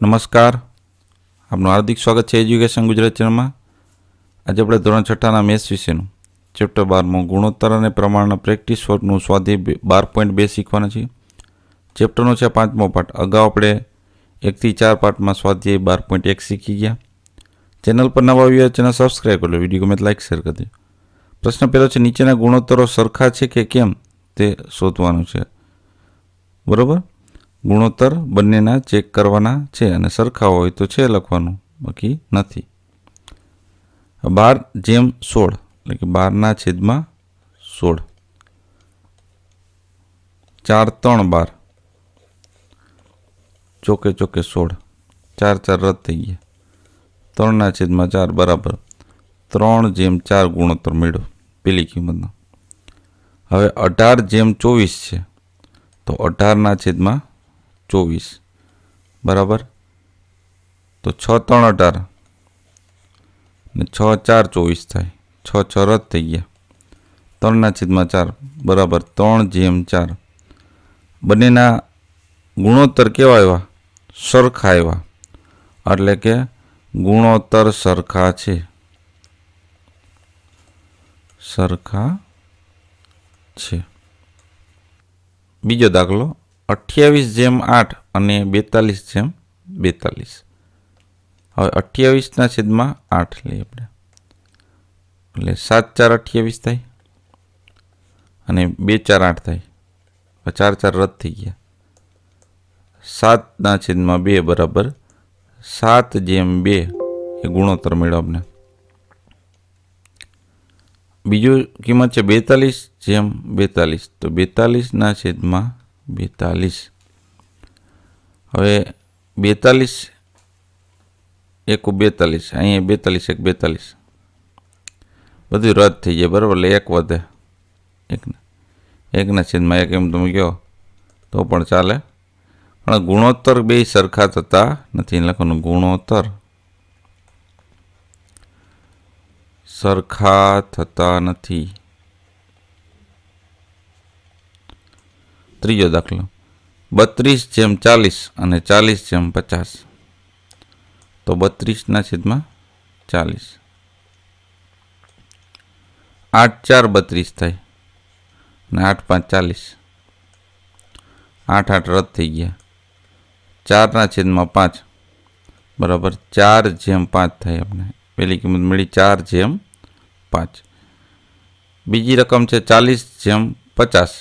નમસ્કાર, આપનું હાર્દિક સ્વાગત છે એજ્યુકેશન ગુજરાત ચેનલમાં. આજે આપણે ધોરણ 6ના મેથ્સ વિશેનું ચેપ્ટર 12માં ગુણોત્તર અને પ્રમાણના પ્રેક્ટિસ વર્કનું સ્વાધ્યાય 12.2 શીખવાના છીએ. ચેપ્ટરનો છે 5મો પાઠ. અગાઉ આપણે 1 થી 4 પાઠમાં સ્વાધ્યાય 12.1 શીખી ગયા. ચેનલ પર નવા આવ્યા ચેનલ સબસ્ક્રાઈબ કરી લો, વિડીયો ગમે તો લાઈક શેર કરી દો. પ્રશ્ન પહેલો છે, નીચેના ગુણોત્તરો સરખા છે કે કેમ તે શોધવાનું છે. બરોબર, ગુણોત્તર બંનેના ચેક કરવાના છે અને સરખા હોય તો છે લખવાનું, બાકી નથી. 12/16 એટલે કે 12/16, 4×3 12, ચોકે ચોકે 16, 4 રદ થઈ ગયા. 3/4 બરાબર 3/4 ગુણોત્તર મેળવ્યો પેલી કિંમતનો. હવે 18/24 છે તો 18/24 બરાબર, તો 6×3 18 ને 6×4 24 થાય. 6 રદ થઈ ગયા. 3/4 બરાબર 3/4. બંનેના ગુણોત્તર કેવા આવ્યા? સરખા આવ્યા, એટલે કે ગુણોત્તર સરખા છે. સરખા છે. બીજો દાખલો, 28/8 અને 42/42. હવે 28/8 લઈએ આપણે, એટલે 7×4 28 થાય અને 2×4 8 થાય. 4 રદ થઈ ગયા. 7/2 બરાબર 7/2 એ ગુણોત્તર મેળવ્યો આપણે. બીજું કિંમત છે 42/42, તો 42/42. હવે 42 × 42, અહીંયા 42 × 42, બધું રદ થઈ જાય બરાબર, એટલે 1 વધે. 1/1 એમ તમે કહો તો પણ ચાલે, પણ ગુણોત્તર બે સરખા થતા નથી. લખવાનું ગુણોત્તર સરખા થતા નથી. ત્રીજો દાખલો, 32/40 અને 40/50, તો 32/40. 8×4 32 થાય અને 8×5 40. 8 રદ થઈ ગયા. 4/5 બરાબર 4/5 થાય. આપણે પેલી કિંમત મળી 4/5. બીજી રકમ છે 40/50,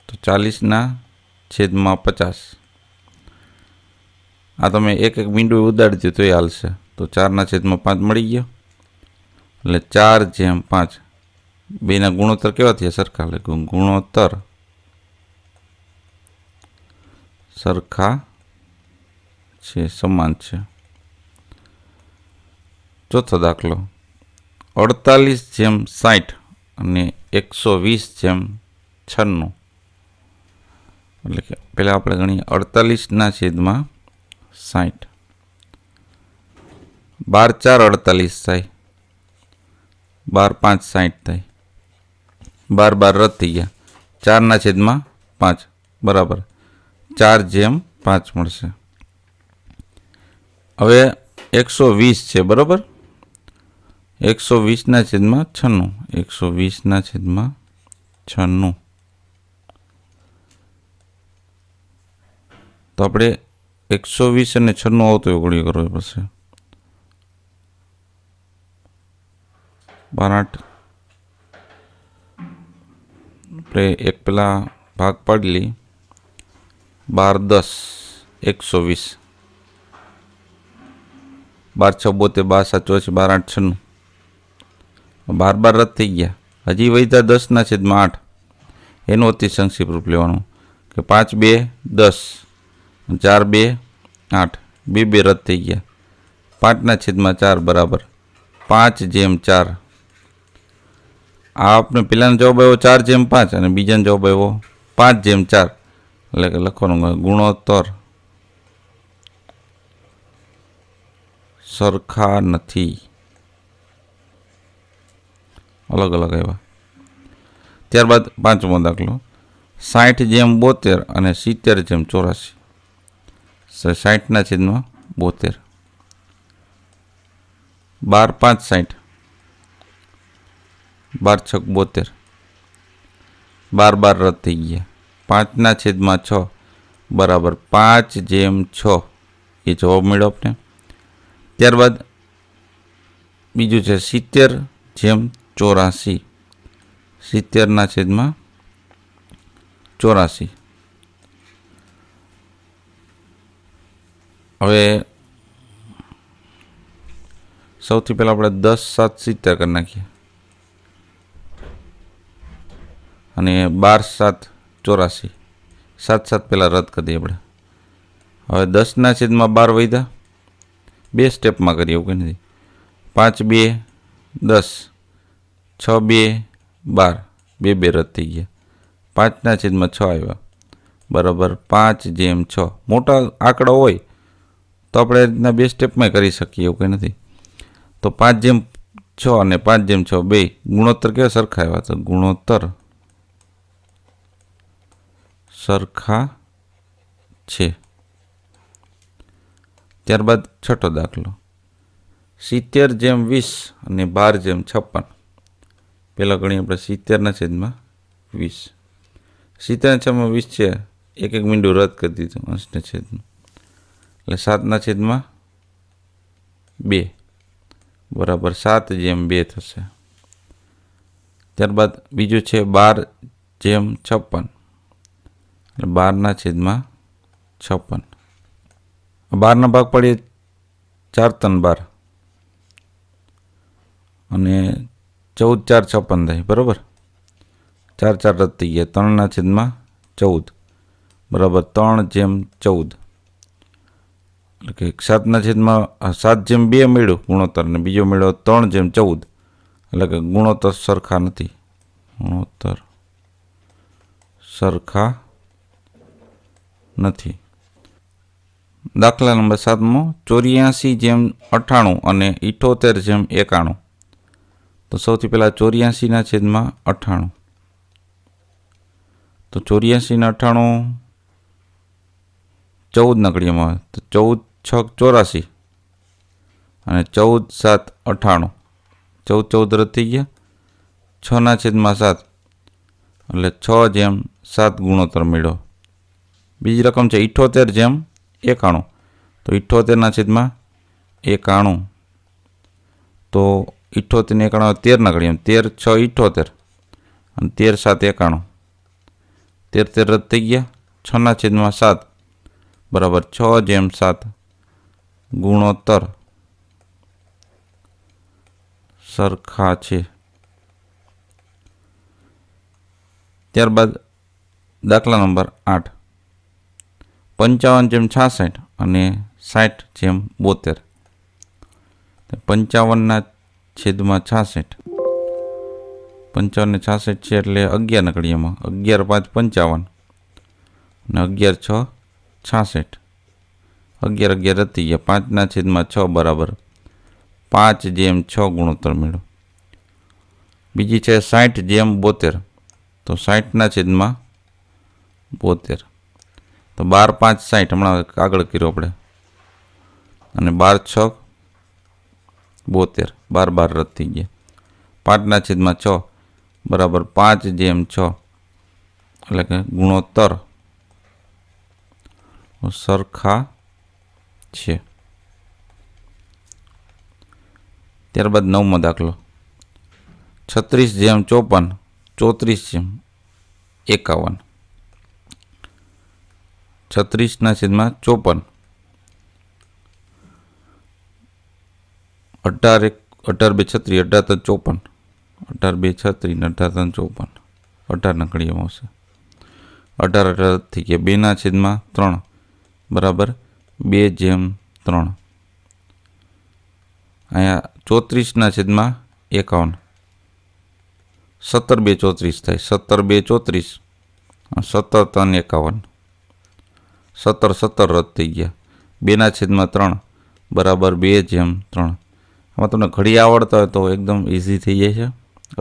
તો 40/50. આ તમે એક મીંડું ઉડાડી દો તોય હાલશે. તો 4/5 મળી ગયો, એટલે 4/5. બેના ગુણોત્તર કેવા થયા? સરખા. એટલે ગુણોત્તર સરખા છે, સમાન છે. ચોથો દાખલો, 48/60 અને 120/96. એટલે કે પહેલાં આપણે ગણીએ 48/60. 12×4 48 થાય, 12×5 60 થાય. 12 રદ થઈ ગયા. 4/5 બરાબર 4/5 મળશે. હવે 120 છે બરાબર, 120/96. 120/96. તો આપણે 120 અને 96 આવતો ગણી કરવો પડશે. 12 આપણે એક પેલા ભાગ પાડી લઈ. 12×10 120. 12×6 72, 12×7 84, 12×8 96. 12 રદ થઈ ગયા. હજી વધ્યા 10/8. એનું અતિ સંક્ષિપ્ત રૂપ લેવાનું કે 5×2 10, 4×2 8, 2 રદ થઈ ગયા. 5/4 બરાબર 5/4. આ આપણે પહેલાનો જવાબ આવ્યો 4/5 અને બીજાનો જવાબ આવ્યો 5/4. એટલે કે લખવાનું ગુણોત્તર સરખા નથી, અલગ અલગ આવ્યા. ત્યારબાદ 5મો દાખલો, 60/72 અને 70/84. 60/72 72, 12 5 60, 12 6 72, 12 12 રદ થઈ ગયા. 5/6 બરાબર 5/6 એ જવાબ મળ્યો આપણે. ત્યારબાદ બીજું છે 70/84, 70/84. હવે સૌથી પહેલાં આપણે 10 7 70 કરી નાખીએ અને 12 7 84, 7 7 પહેલાં રદ કરી દઈએ આપણે. હવે 10/12 વધ્યા, 2 સ્ટેપમાં કરીએ એવું કંઈ નથી. 5 2 10, 6 2 12, 2 2 રદ થઈ ગયા. 5/6 આવ્યા બરાબર 5/6. મોટા આંકડા હોય તો આપણે રીતના 2 સ્ટેપમાં કરી શકીએ એવું કંઈ નથી. તો 5/6 અને 5/6 બે ગુણોત્તર કેવા સરખા આવ્યા? તો ગુણોત્તર સરખા છે. ત્યારબાદ છઠ્ઠો દાખલો 70/20 અને 12/56. પહેલાં ગણીએ આપણે 70/20. 70/20 છે, એક એક મીંડું રદ કરી દીધું અંશને છેદનું, એટલે 7/2 બરાબર 7/2 થશે. ત્યારબાદ બીજું છે 12/56, એટલે 12/56. 12 ભાગ પાડીએ 4 3 12 અને 14 4 56 થાય બરાબર. 4 4 રદ થઈ ગયા. 3/14 બરાબર 3/14, એટલે કે 7/2 મળ્યું ગુણોત્તર ને બીજો મળ્યો 3/14, એટલે કે ગુણોત્તર સરખા નથી. ગુણોત્તર સરખા નથી. દાખલા નંબર 7મો 84/98 અને 78/91. તો સૌથી પહેલાં 84/98. તો 84/98 14 નકડીમાં આવે તો 14 6 84 અને 14 7 98. 14 14 રદ થઈ ગયા. 6/7 એટલે 6/7 ગુણોત્તર મળ્યો. બીજી રકમ છે 78/91. તો 78/91. તો 78 ને 91 13 નકડીમાં 13 6 78 અને 13 7 91. 13 13 રદ થઈ ગયા. 6/7 બરાબર 6/7 ગુણોત્તર સરખા છે. ત્યારબાદ દાખલા નંબર 8 55/66 અને 60/72. 55/66. 55 ને 66 છે એટલે 11 નકડીમાં 11 5 55 અને 11 6 66. 11 11 રદ થઈ ગયા. 5/6 બરાબર 5/6 ગુણોત્તર મેળવો. બીજી છે 60/72. તો 60/72. તો 12 5 60 હમણાં આગળ કર્યો આપણે અને 12 6 72, 12 12 રદ થઈ ગયા. 5/6 બરાબર 5/6, એટલે કે ગુણોત્તર સરખા છે. ત્યારબાદ 9મો દાખલો 36/54, 34/51. 36/54. 18 2 36, 18 3 54. 18 2 36 ને 18 3 54. 18 નકડીમાં આવશે. 18 18 થઈ ગયા. 2/3 બરાબર 2/3. અહીંયા 34/51. 17 2 34 થાય. 17 2 34, 17 3 51. 17 17 રદ થઈ ગયા. 2/3 બરાબર 2/3. આમાં તમને ઘડી આવડતા હોય તો એકદમ ઇઝી થઈ જાય છે,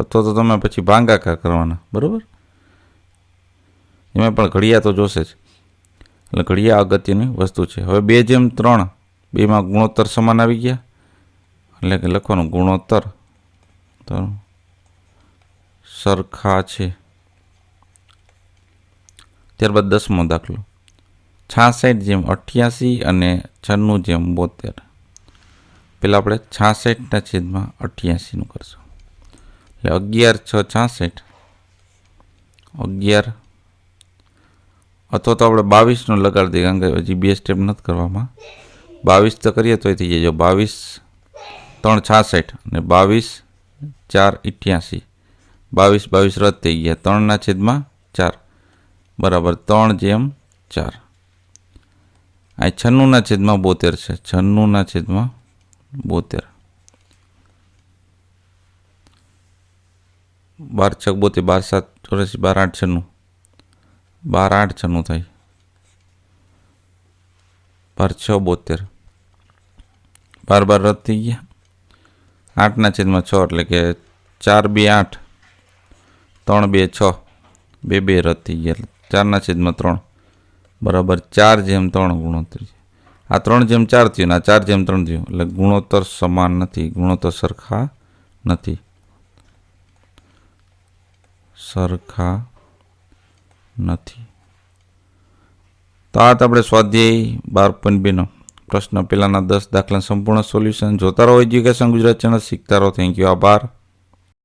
અથવા તો તમે પછી ભાગાકાર કરવાના બરાબર. એમાં પણ ઘડિયા તો જોશે જ, એટલે ઘડિયા અગત્યની વસ્તુ છે. હવે 2/3 બેમાં ગુણોત્તર સમાન આવી ગયા, એટલે કે લખવાનું ગુણોત્તર તો સરખા છે. ત્યારબાદ 10મો દાખલો, 66/88 અને 96/72. પહેલાં આપણે 66/88 કરશું. એટલે 11×6 = 66. 11 અથવા તો આપણે 22નો લગાડી દઈએ, કારણ કે હજી 2 સ્ટેપ નથી કરવામાં. 22 તો કરીએ તોય થઈ જાય. 22×3 = 66 અને 22×4 = 88. 22 રદ થઈ ગયા. 3/4 બરાબર 3/4. આ 96/72 છે. 96/72. 12×6 = 72, 12×7 = 84, 12×8 = 96 થાય. 12×6 = 72. 12 રદ થઈ ગયા. 8/6 એટલે કે 4×2 = 8, 3×2 = 6, 2 રદ થઈ ગયા. 4/3 બરાબર 4/3 ગુણોત્તર છે. આ 3/4 થયું ને આ 4/3 થયું, એટલે ગુણોત્તર સમાન નથી, ગુણોત્તર સરખા નથી. સરખા નથી. તો આ આપણે સ્વાધ્યાય 12.2નો પ્રશ્ન પહેલાના 10 દાખલા સંપૂર્ણ સોલ્યુશન જોતા રહો એજ્યુકેશન ગુજરાત ચેનલ, શીખતા રહો. થેન્ક યુ, આભાર.